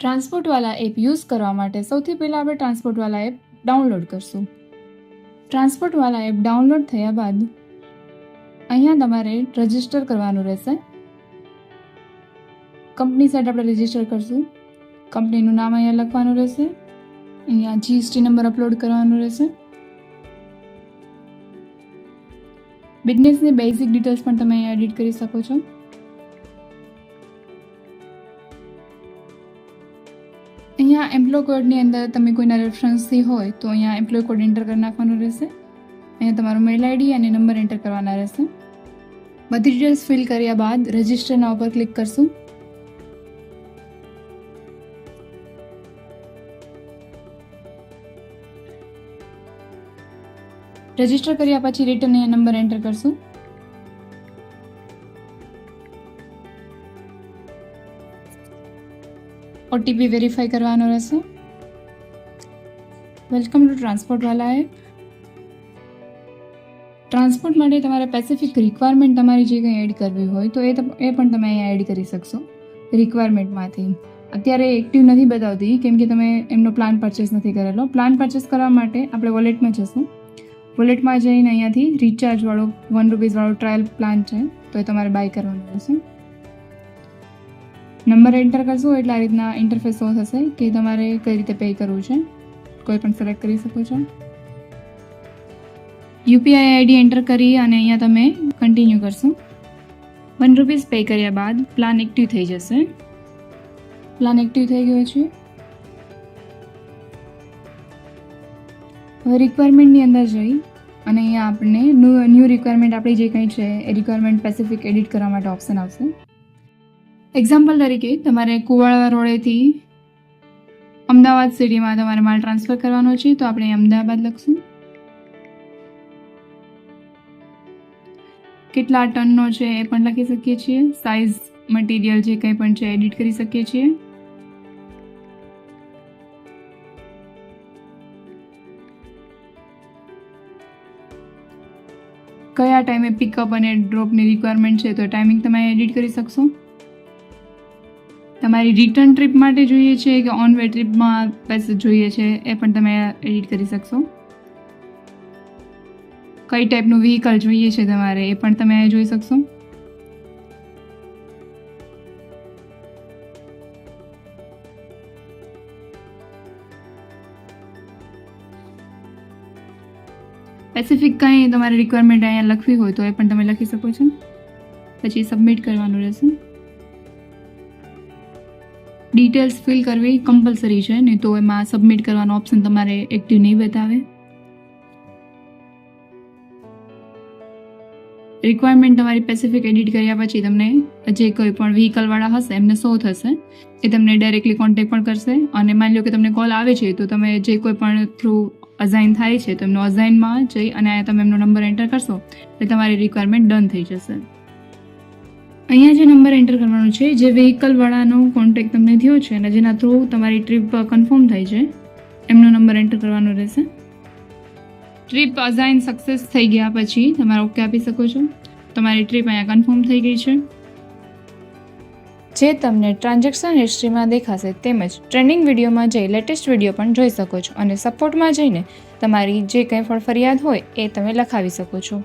ટ્રાન્સપોર્ટવાલા app use કરવા માટે સૌથી પહેલાં આપણે ટ્રાન્સપોર્ટવાલા એપ ડાઉનલોડ કરશું. ટ્રાન્સપોર્ટવાલા એપ ડાઉનલોડ થયા બાદ અહીંયા તમારે રજિસ્ટર કરવાનું રહેશે. કંપની સાઇટ આપણે રજિસ્ટર કરશું. કંપનીનું નામ અહીંયા લખવાનું રહેશે. અહીંયા GST નંબર અપલોડ કરવાનો રહેશે. બિઝનેસની બેઝિક ડિટેલ્સ પણ તમે અહીંયા એડિટ કરી શકો છો. અહીંયા એમ્પ્લોય કોડની અંદર તમે કોઈના રેફરન્સથી હોય તો અહીંયા એમ્પ્લોય કોડ એન્ટર કરી નાખવાનું રહેશે. અહીંયા તમારો મેલ ID અને નંબર એન્ટર કરવાના રહેશે. બધી ડિટેલ્સ ફિલ કર્યા બાદ રજિસ્ટરના ઉપર ક્લિક કરશું. રજિસ્ટર કર્યા પછી રિટર્ન અહીંયા નંબર એન્ટર કરશું. OTP વેરીફાઈ કરવાનો રહેશે. Welcome to Transportwala app. Transport માટે તમારે સ્પેસિફિક રિક્વાયરમેન્ટ તમારી જે કંઈ એડ કરવી હોય તો એ પણ તમે અહીંયા એડ કરી શકશો. રિક્વાયરમેન્ટમાંથી અત્યારે એક્ટિવ નથી બતાવતી કેમ કે તમે એમનો પ્લાન પરચેસ નથી કરેલો. પ્લાન પરચેસ કરવા માટે આપણે વોલેટમાં જશું. વોલેટમાં જઈને અહીંયાથી રિચાર્જવાળો ₹1 વાળો ટ્રાયલ પ્લાન છે તો એ તમારે બાય કરવાનો રહેશે. નંબર એન્ટર કરશો એટલે આ રીતના ઇન્ટરફેસ શો થશે કે તમારે કઈ રીતે પે કરવું છે. કોઈ પણ સિલેક્ટ કરી શકો છો. UPI ID એન્ટર કરી અને અહીંયા તમે કન્ટિન્યુ કરશો. ₹1 પે કર્યા બાદ પ્લાન એક્ટિવ થઈ જશે. પ્લાન એક્ટિવ થઈ ગયો છે. હવે રિક્વાયરમેન્ટની અંદર જઈ અને અહીંયા આપણને ન્યૂ રિક્વાયરમેન્ટ આપણી જે કંઈ છે એ રિક્વાયરમેન્ટ સ્પેસિફિક એડિટ કરવા માટે ઓપ્શન આવશે. એક્ઝામ્પલ તરીકે તમારે કુવાડા રોડેથી અમદાવાદ સિટીમાં તમારે માલ ટ્રાન્સફર કરવાનો છે તો આપણે અમદાવાદ લખશું. કેટલા ટનનો છે એ પણ લખી શકીએ છીએ. સાઇઝ મટીરિયલ જે કંઈ પણ છે એડિટ કરી શકીએ છીએ. કયા ટાઈમે પિકઅપ અને ડ્રોપની રિક્વાયરમેન્ટ છે તો ટાઈમિંગ તમે એડિટ કરી શકશો. તમારી રિટર્ન ટ્રીપ માટે જોઈએ છે કે ઓન વે ટ્રીપમાં પૈસા જોઈએ છે એ પણ તમે એડિટ કરી શકશો. કઈ ટાઈપનું વ્હીકલ જોઈએ છે તમારે એ પણ તમે જોઈ શકશો. સ્પેસિફિક કંઈ તમારે રિક્વાયરમેન્ટ અહીંયા લખવી હોય તો એ પણ તમે લખી શકો છો. પછી સબમિટ કરવાનું રહેશે. ડિટેલ્સ ફિલ કરવી કમ્પલસરી છે નહીં તો એમાં સબમિટ કરવાનો ઓપ્શન તમારે એક્ટિવ નહીં બતાવે. રિક્વાયરમેન્ટ તમારી સ્પેસિફિક એડિટ કર્યા પછી તમને જે કોઈ પણ વ્હીકલવાળા હશે એમને શો થશે. એ તમને ડાયરેક્ટલી કોન્ટેક્ટ પણ કરશે અને માની લો કે તમને કોલ આવે છે તો તમે જે કોઈ પણ થ્રુ અઝાઇન થાય છે તો એમનો અઝાઇનમાં જઈ અને તમે એમનો નંબર એન્ટર કરશો એટલે તમારી રિક્વાયરમેન્ટ ડન થઈ જશે. અહીંયા જે નંબર એન્ટર કરવાનો છે જે વ્હીકલવાળાનો કોન્ટેક્ટ તમને થયો છે અને જેના થ્રુ તમારી ટ્રીપ કન્ફર્મ થઈ છે એમનો નંબર એન્ટર કરવાનો રહેશે. ટ્રીપ અઝાઇન સક્સેસ થઈ ગયા પછી તમારે ઓકે આપી શકો છો. તમારી ટ્રીપ અહીંયા કન્ફર્મ થઈ ગઈ છે. જે તમને ટ્રાન્ઝેક્શન હિસ્ટ્રીમાં દેખાશે તેમજ ટ્રેન્ડિંગ વિડીયોમાં જઈ લેટેસ્ટ વિડીયો પણ જોઈ શકો છો અને સપોર્ટમાં જઈને તમારી જે કંઈ પણ ફરિયાદ હોય એ તમે લખાવી શકો છો.